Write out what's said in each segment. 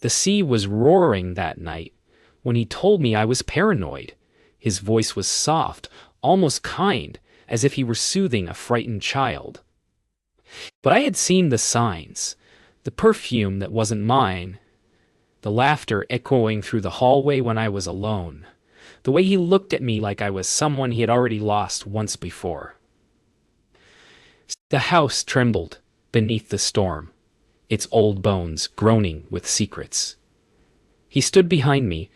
The sea was roaring that night when he told me I was paranoid. His voice was soft, almost kind, as if he were soothing a frightened child. But I had seen the signs, the perfume that wasn't mine, the laughter echoing through the hallway when I was alone, the way he looked at me like I was someone he had already lost once before. The house trembled beneath the storm, its old bones groaning with secrets. He stood behind me,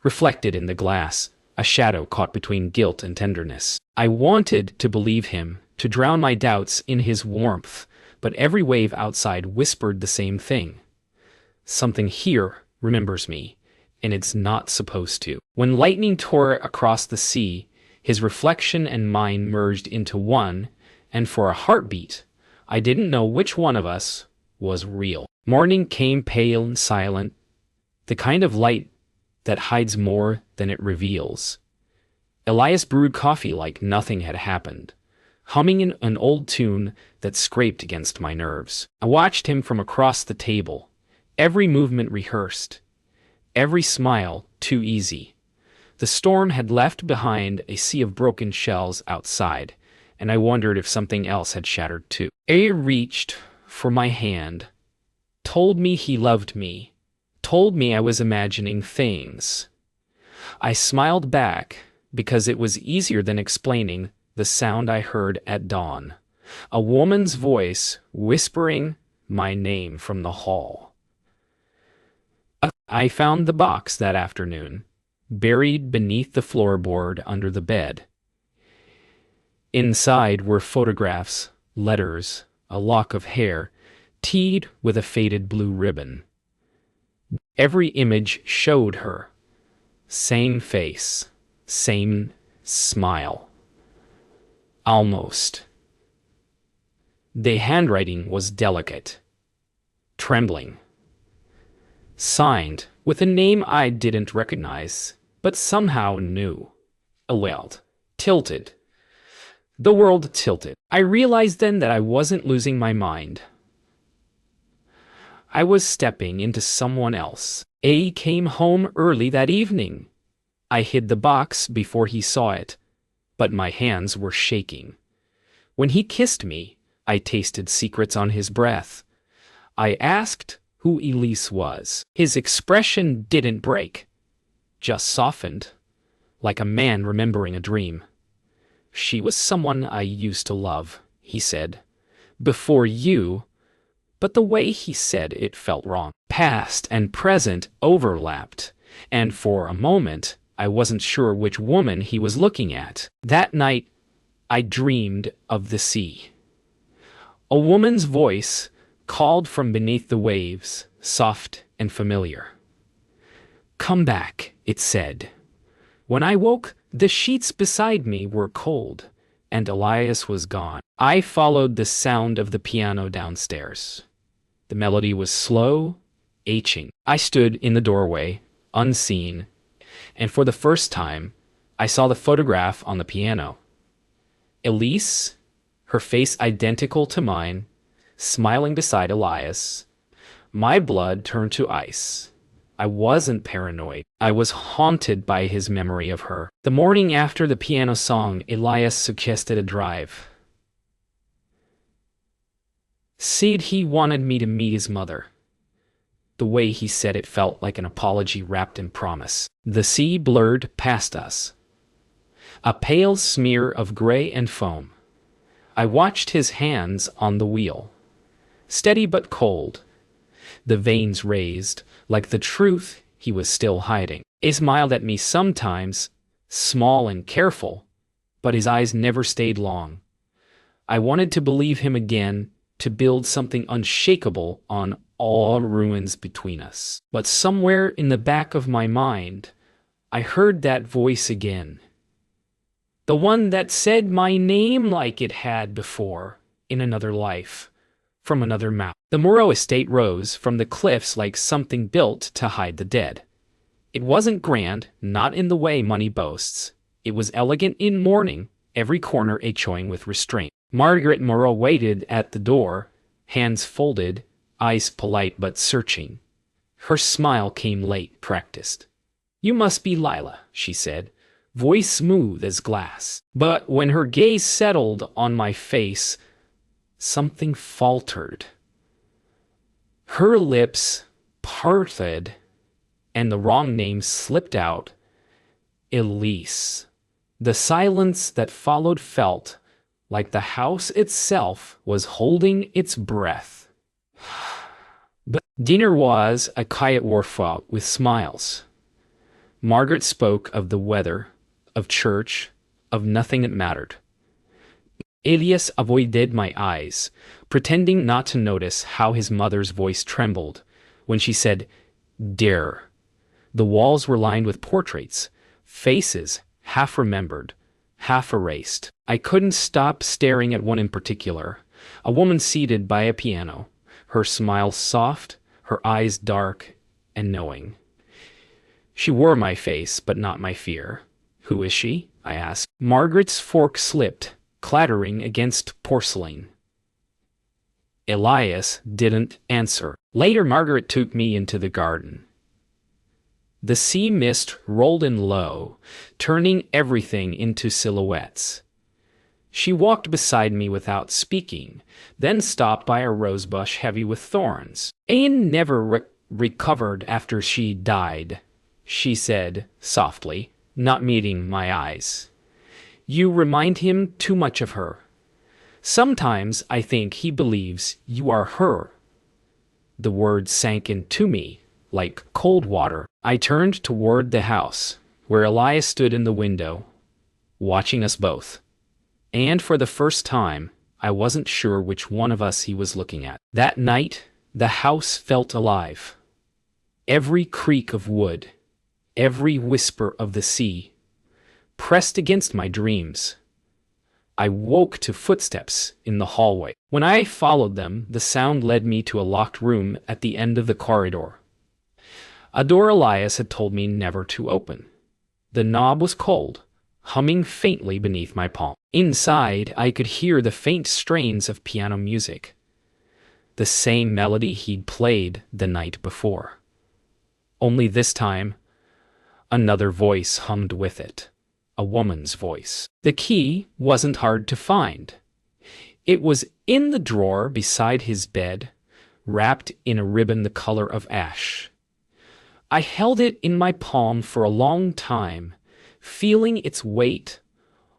reflected in the glass, a shadow caught between guilt and tenderness. I wanted to believe him, to drown my doubts in his warmth, but every wave outside whispered the same thing. Something here remembers me, and it's not supposed to. When lightning tore across the sea, his reflection and mine merged into one, and for a heartbeat, I didn't know which one of us was real. Morning came pale and silent, the kind of light that hides more than it reveals. Elias brewed coffee like nothing had happened, humming an old tune that scraped against my nerves. I watched him from across the table, every movement rehearsed, every smile too easy. The storm had left behind a sea of broken shells outside, and I wondered if something else had shattered too. He reached for my hand, told me he loved me, told me I was imagining things. I smiled back because it was easier than explaining the sound I heard at dawn, a woman's voice whispering my name from the hall. I found the box that afternoon, buried beneath the floorboard under the bed. Inside were photographs, letters, a lock of hair, tied with a faded blue ribbon. Every image showed her. Same face, same smile. Almost. The handwriting was delicate, trembling. Signed with a name I didn't recognize, but somehow knew. Awelled, tilted. The world tilted. I realized then that I wasn't losing my mind. I was stepping into someone else. A came home early that evening. I hid the box before he saw it, but my hands were shaking. When he kissed me, I tasted secrets on his breath. I asked who Elise was. His expression didn't break, just softened, like a man remembering a dream. She was someone I used to love, he said. Before you, but the way he said it felt wrong. Past and present overlapped, and for a moment, I wasn't sure which woman he was looking at. That night, I dreamed of the sea. A woman's voice called from beneath the waves, soft and familiar. "Come back," it said. When I woke, the sheets beside me were cold, and Elias was gone. I followed the sound of the piano downstairs. The melody was slow, aching. I stood in the doorway, unseen, and for the first time, I saw the photograph on the piano. Elise, her face identical to mine, smiling beside Elias. My blood turned to ice. I wasn't paranoid. I was haunted by his memory of her. The morning after the piano song, Elias suggested a drive. Said he wanted me to meet his mother. The way he said it felt like an apology wrapped in promise. The sea blurred past us, a pale smear of gray and foam. I watched his hands on the wheel, steady but cold, the veins raised, like the truth he was still hiding. He smiled at me sometimes, small and careful, but his eyes never stayed long. I wanted to believe him again, to build something unshakable on all ruins between us. But somewhere in the back of my mind, I heard that voice again. The one that said my name like it had before, in another life, from another mouth. The Moreau estate rose from the cliffs like something built to hide the dead. It wasn't grand, not in the way money boasts. It was elegant in mourning, every corner echoing with restraint. Margaret Moreau waited at the door, hands folded, eyes polite but searching. Her smile came late, practiced. "You must be Lila," she said, voice smooth as glass. But when her gaze settled on my face, something faltered. Her lips parted, and the wrong name slipped out. Elise. The silence that followed felt like the house itself was holding its breath. But dinner was a quiet war fought with smiles. Margaret spoke of the weather, of church, of nothing that mattered. Elias avoided my eyes, pretending not to notice how his mother's voice trembled when she said, "Dear." The walls were lined with portraits, faces half remembered, half erased. I couldn't stop staring at one in particular, a woman seated by a piano, her smile soft, her eyes dark and knowing. She wore my face, but not my fear. "Who is she?" I asked. Margaret's fork slipped, clattering against porcelain. Elias didn't answer. Later, Margaret took me into the garden. The sea mist rolled in low, turning everything into silhouettes. She walked beside me without speaking, then stopped by a rosebush heavy with thorns. "Anne never recovered after she died," she said softly, not meeting my eyes. "You remind him too much of her. Sometimes I think he believes you are her." The words sank into me like cold water. I turned toward the house, where Elias stood in the window, watching us both. And for the first time, I wasn't sure which one of us he was looking at. That night, the house felt alive. Every creak of wood, every whisper of the sea, pressed against my dreams. I woke to footsteps in the hallway. When I followed them, the sound led me to a locked room at the end of the corridor. A door Elias had told me never to open. The knob was cold, humming faintly beneath my palm. Inside, I could hear the faint strains of piano music, the same melody he'd played the night before. Only this time, another voice hummed with it, a woman's voice. The key wasn't hard to find. It was in the drawer beside his bed, wrapped in a ribbon the color of ash. I held it in my palm for a long time, feeling its weight,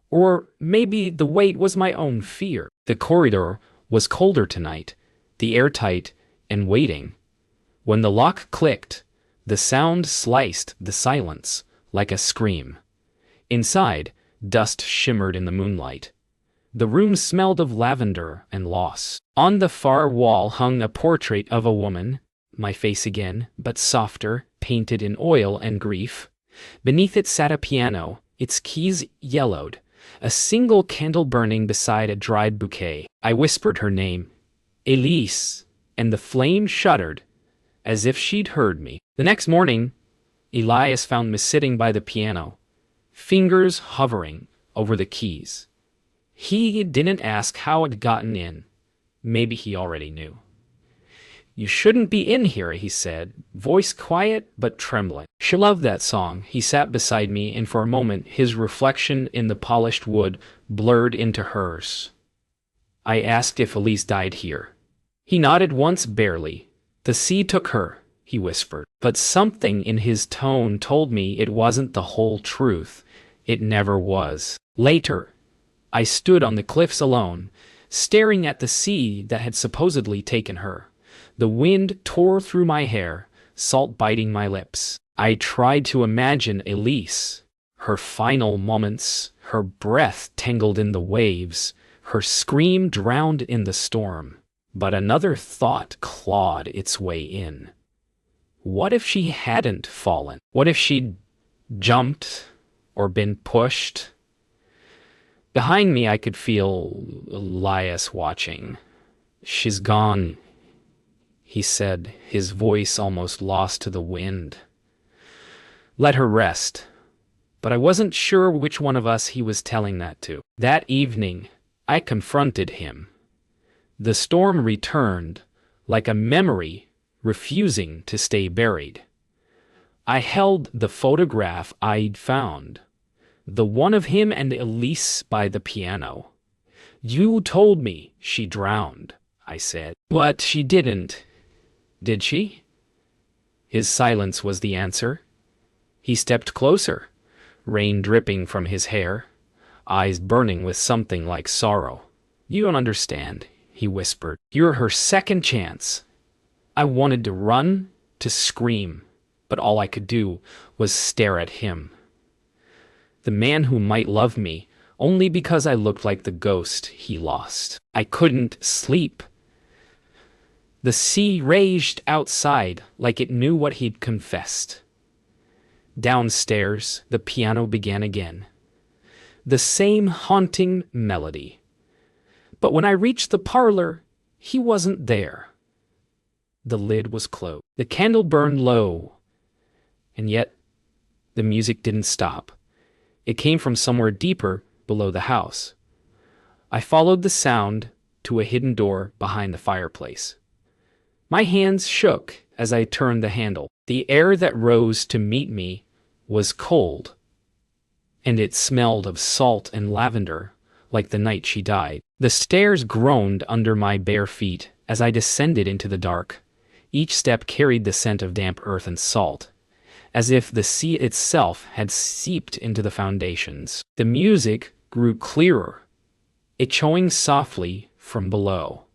or maybe the weight was my own fear. The corridor was colder tonight, the air tight and waiting. When the lock clicked, the sound sliced the silence like a scream. Inside, dust shimmered in the moonlight. The room smelled of lavender and loss. On the far wall hung a portrait of a woman, my face again, but softer, painted in oil and grief. Beneath it sat a piano, its keys yellowed, a single candle burning beside a dried bouquet. I whispered her name, Elise, and the flame shuddered, as if she'd heard me. The next morning, Elias found me sitting by the piano, fingers hovering over the keys. He didn't ask how I'd gotten in. Maybe he already knew. "You shouldn't be in here," he said, voice quiet but trembling. She loved that song. He sat beside me, and for a moment his reflection in the polished wood blurred into hers. I asked if Elise died here. He nodded once barely. "The sea took her," he whispered. But something in his tone told me it wasn't the whole truth. It never was. Later, I stood on the cliffs alone, staring at the sea that had supposedly taken her. The wind tore through my hair, salt biting my lips. I tried to imagine Elise, her final moments, her breath tangled in the waves, her scream drowned in the storm. But another thought clawed its way in. What if she hadn't fallen? What if she'd jumped or been pushed? Behind me, I could feel Elias watching. "She's gone," he said, his voice almost lost to the wind. "Let her rest." But I wasn't sure which one of us he was telling that to. That evening, I confronted him. The storm returned, like a memory refusing to stay buried. I held the photograph I'd found, the one of him and Elise by the piano. "You told me she drowned," I said. "But she didn't, did she?" His silence was the answer. He stepped closer, rain dripping from his hair, eyes burning with something like sorrow. "You don't understand," he whispered. "You're her second chance." I wanted to run, to scream, but all I could do was stare at him. The man who might love me only because I looked like the ghost he lost. I couldn't sleep. The sea raged outside like it knew what he'd confessed. Downstairs, the piano began again. The same haunting melody. But when I reached the parlor, he wasn't there. The lid was closed. The candle burned low. And yet, the music didn't stop. It came from somewhere deeper below the house. I followed the sound to a hidden door behind the fireplace. My hands shook as I turned the handle. The air that rose to meet me was cold, and it smelled of salt and lavender like the night she died. The stairs groaned under my bare feet as I descended into the dark. Each step carried the scent of damp earth and salt, as if the sea itself had seeped into the foundations. The music grew clearer, echoing softly from below.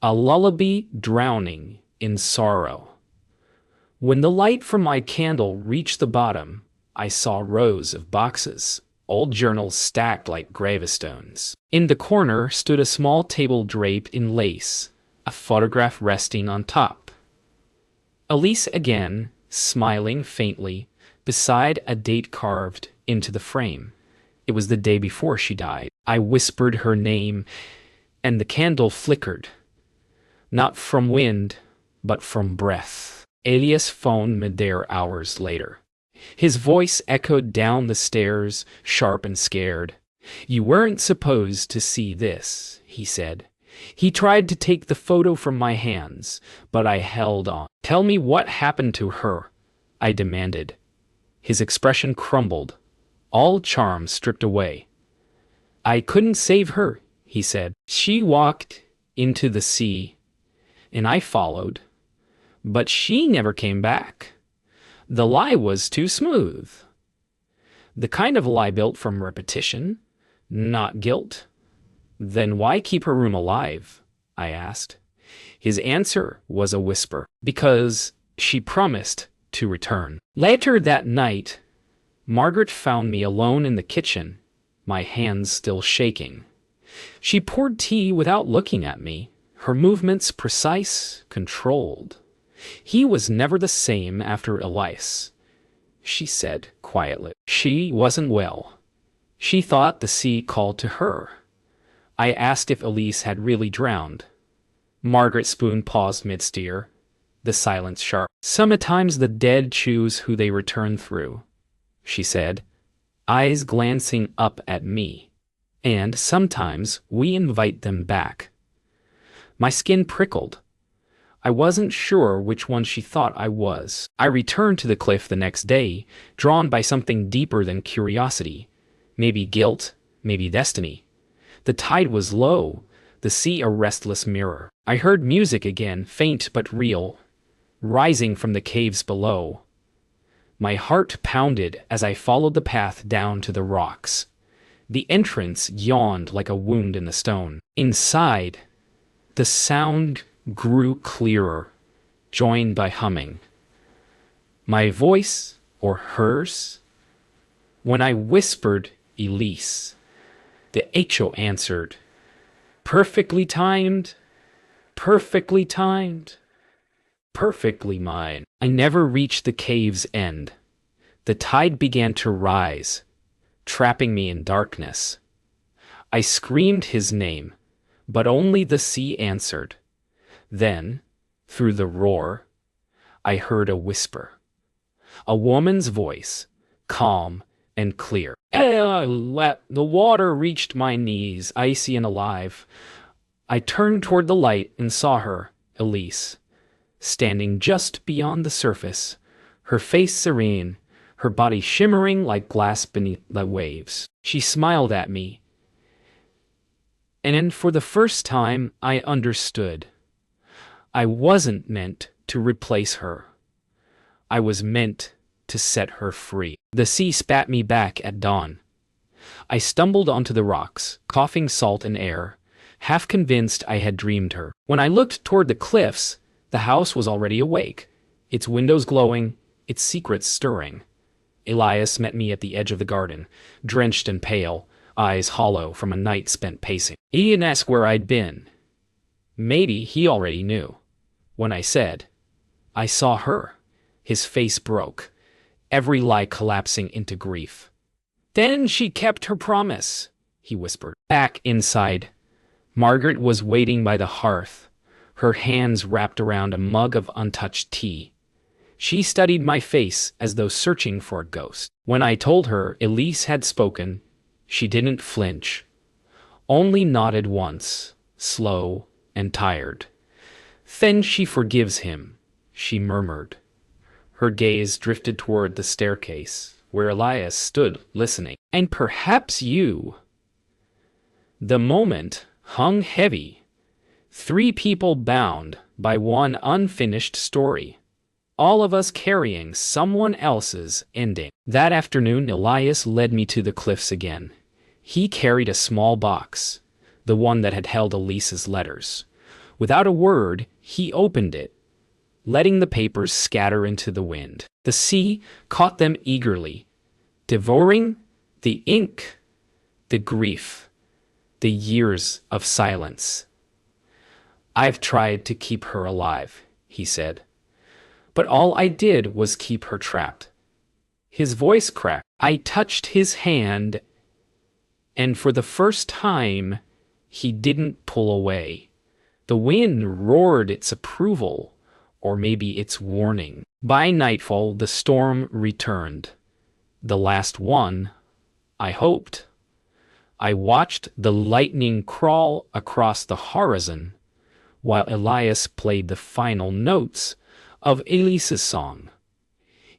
A lullaby drowning in sorrow. When the light from my candle reached the bottom, I saw rows of boxes, old journals stacked like gravestones. In the corner stood a small table draped in lace, a photograph resting on top. Elise again, smiling faintly, beside a date carved into the frame. It was the day before she died. I whispered her name, and the candle flickered. Not from wind, but from breath. Elias phoned me there hours later. His voice echoed down the stairs, sharp and scared. "You weren't supposed to see this," he said. He tried to take the photo from my hands, but I held on. "Tell me what happened to her," I demanded. His expression crumbled, all charm stripped away. "I couldn't save her," he said. "She walked into the sea, and I followed. But she never came back. The lie was too smooth. The kind of lie built from repetition, not guilt." "Then why keep her room alive?" I asked. His answer was a whisper. "Because she promised to return." Later that night, Margaret found me alone in the kitchen, my hands still shaking. She poured tea without looking at me, her movements precise, controlled. "He was never the same after Elias," she said quietly. "She wasn't well. She thought the sea called to her." I asked if Elise had really drowned. Margaret Spoon paused mid-steer, the silence sharp. "Sometimes the dead choose who they return through," she said, eyes glancing up at me. "And sometimes we invite them back." My skin prickled. I wasn't sure which one she thought I was. I returned to the cliff the next day, drawn by something deeper than curiosity. Maybe guilt, maybe destiny. The tide was low, the sea a restless mirror. I heard music again, faint but real, rising from the caves below. My heart pounded as I followed the path down to the rocks. The entrance yawned like a wound in the stone. Inside, the sound grew clearer, joined by humming. My voice, or hers? When I whispered Elise, the echo answered, "Perfectly timed, perfectly timed, perfectly mine." I never reached the cave's end. The tide began to rise, trapping me in darkness. I screamed his name, but only the sea answered. Then, through the roar, I heard a whisper. A woman's voice, calm and clear. The water reached my knees, icy and alive. I turned toward the light and saw her, Elise, standing just beyond the surface, her face serene, her body shimmering like glass beneath the waves. She smiled at me, and for the first time I understood. I wasn't meant to replace her. I was meant to set her free. The sea spat me back at dawn. I stumbled onto the rocks, coughing salt and air, half convinced I had dreamed her. When I looked toward the cliffs, the house was already awake, its windows glowing, its secrets stirring. Elias met me at the edge of the garden, drenched and pale, eyes hollow from a night spent pacing. Ian asked where I'd been. Maybe he already knew. When I said, I saw her, his face broke, every lie collapsing into grief. Then she kept her promise, he whispered. Back inside, Margaret was waiting by the hearth, her hands wrapped around a mug of untouched tea. She studied my face as though searching for a ghost. When I told her Elise had spoken, she didn't flinch, only nodded once, slow and tired. Then she forgives him, she murmured. Her gaze drifted toward the staircase, where Elias stood listening. And perhaps you. The moment hung heavy. 3 people bound by one unfinished story. All of us carrying someone else's ending. That afternoon, Elias led me to the cliffs again. He carried a small box, the one that had held Elise's letters. Without a word, he opened it, letting the papers scatter into the wind. The sea caught them eagerly, devouring the ink, the grief, the years of silence. I've tried to keep her alive, he said, but all I did was keep her trapped. His voice cracked. I touched his hand, and for the first time, he didn't pull away. The wind roared its approval, or maybe its warning. By nightfall, the storm returned. The last one, I hoped. I watched the lightning crawl across the horizon, while Elias played the final notes of Elise's song.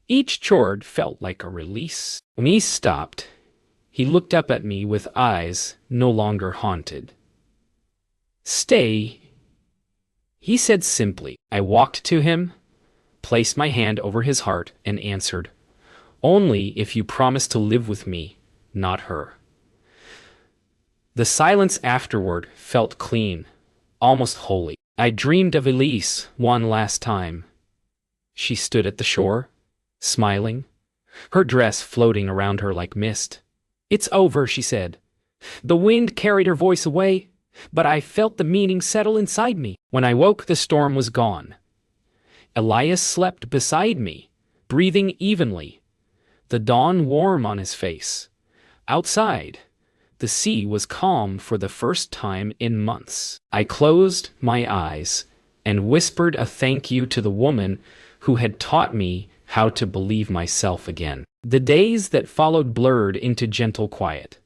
Each chord felt like a release. When he stopped, he looked up at me with eyes no longer haunted. Stay, he said simply. I walked to him, placed my hand over his heart, and answered, only if you promise to live with me, not her. The silence afterward felt clean, almost holy. I dreamed of Elise one last time. She stood at the shore, smiling, her dress floating around her like mist. It's over, she said. The wind carried her voice away, but I felt the meaning settle inside me. When I woke, the storm was gone. Elias slept beside me, breathing evenly, the dawn warm on his face. Outside, the sea was calm for the first time in months. I closed my eyes and whispered a thank you to the woman who had taught me how to believe myself again. The days that followed blurred into gentle quiet.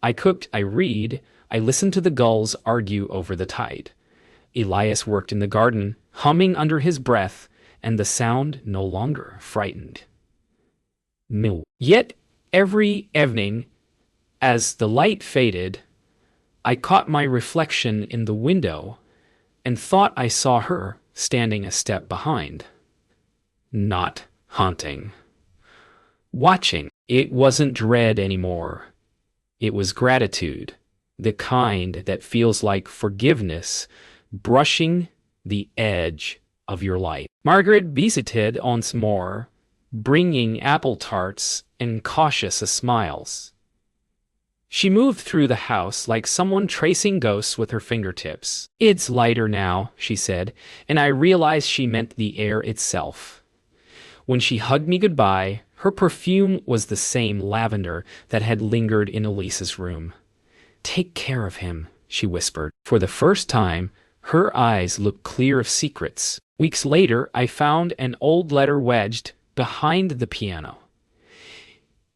I cooked, I read, I listened to the gulls argue over the tide. Elias worked in the garden, humming under his breath, and the sound no longer frightened me. Yet every evening, as the light faded, I caught my reflection in the window and thought I saw her standing a step behind. Not haunting. Watching. It wasn't dread anymore. It was gratitude, the kind that feels like forgiveness, brushing the edge of your life. Margaret visited once more, bringing apple tarts and cautious smiles. She moved through the house like someone tracing ghosts with her fingertips. It's lighter now, she said, and I realized she meant the air itself. When she hugged me goodbye, her perfume was the same lavender that had lingered in Elise's room. Take care of him, she whispered. For the first time, her eyes looked clear of secrets. Weeks later, I found an old letter wedged behind the piano.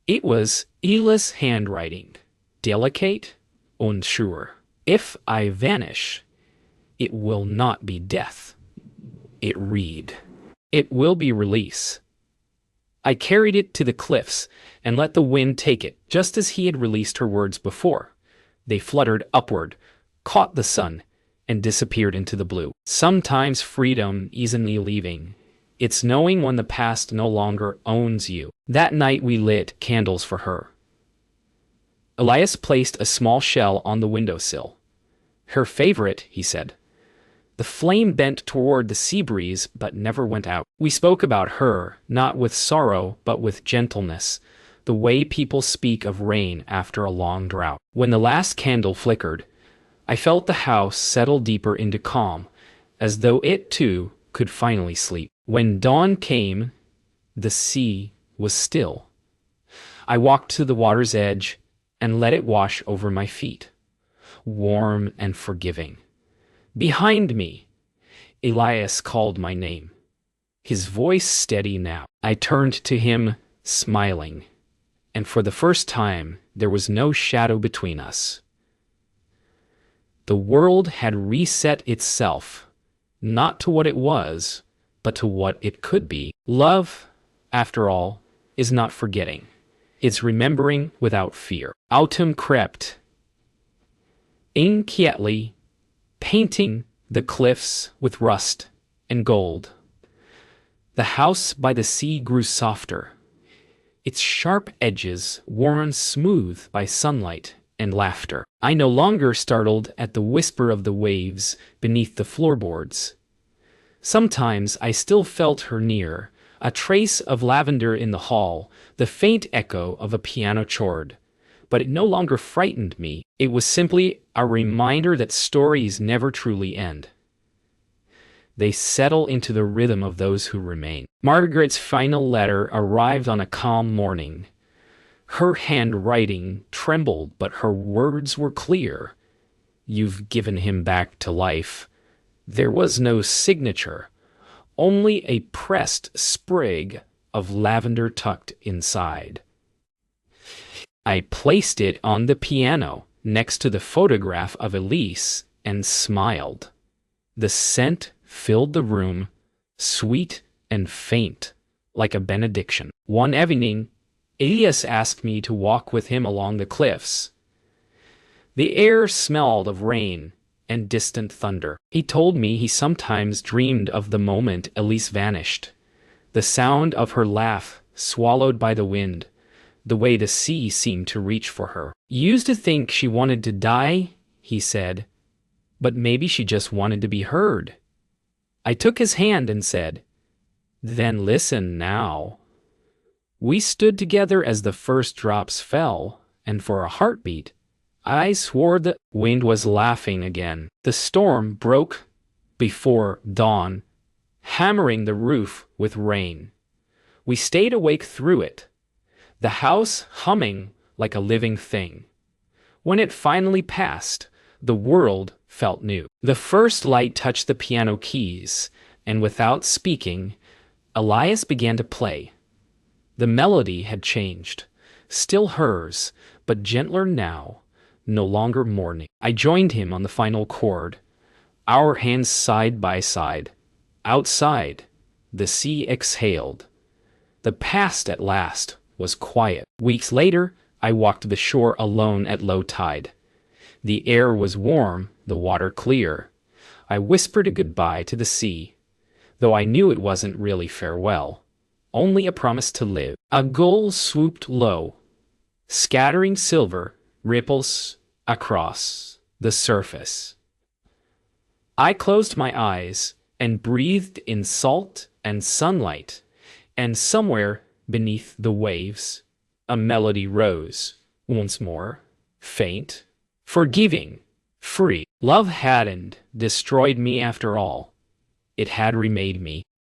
It was Elise's handwriting, delicate, unsure. If I vanish, it will not be death. It read, "It will be release." I carried it to the cliffs and let the wind take it, just as he had released her words before. They fluttered upward, caught the sun, and disappeared into the blue. Sometimes freedom isn't leaving. It's knowing when the past no longer owns you. That night we lit candles for her. Elias placed a small shell on the windowsill. "Her favorite," he said. The flame bent toward the sea breeze but never went out. We spoke about her, not with sorrow but with gentleness, the way people speak of rain after a long drought. When the last candle flickered, I felt the house settle deeper into calm, as though it too could finally sleep. When dawn came, the sea was still. I walked to the water's edge and let it wash over my feet, warm and forgiving. Behind me, Elias called my name, his voice steady now. I turned to him, smiling, and for the first time there was no shadow between us. The world had reset itself, not to what it was, but to what it could be. Love, after all, is not forgetting. It's remembering without fear. Autumn crept in quietly, painting the cliffs with rust and gold. The house by the sea grew softer, its sharp edges worn smooth by sunlight and laughter. I no longer startled at the whisper of the waves beneath the floorboards. Sometimes I still felt her near, a trace of lavender in the hall, the faint echo of a piano chord. But it no longer frightened me. It was simply a reminder that stories never truly end. They settle into the rhythm of those who remain. Margaret's final letter arrived on a calm morning. Her handwriting trembled, but her words were clear. "You've given him back to life." There was no signature, only a pressed sprig of lavender tucked inside. I placed it on the piano next to the photograph of Elise and smiled. The scent filled the room, sweet and faint, like a benediction. One evening, Elias asked me to walk with him along the cliffs. The air smelled of rain and distant thunder. He told me he sometimes dreamed of the moment Elise vanished, the sound of her laugh swallowed by the wind, the way the sea seemed to reach for her. "Used to think she wanted to die," he said, "but maybe she just wanted to be heard." I took his hand and said, "Then listen now." We stood together as the first drops fell, and for a heartbeat, I swore the wind was laughing again. The storm broke before dawn, hammering the roof with rain. We stayed awake through it, the house humming like a living thing. When it finally passed, the world felt new. The first light touched the piano keys, and without speaking, Elias began to play. The melody had changed, still hers, but gentler now, no longer mourning. I joined him on the final chord, our hands side by side. Outside, the sea exhaled. The past at last was quiet. Weeks later, I walked the shore alone at low tide. The air was warm, the water clear. I whispered a goodbye to the sea, though I knew it wasn't really farewell, only a promise to live. A gull swooped low, scattering silver ripples across the surface. I closed my eyes and breathed in salt and sunlight, and somewhere beneath the waves, a melody rose, once more, faint, forgiving, free. Love hadn't destroyed me after all. It had remade me.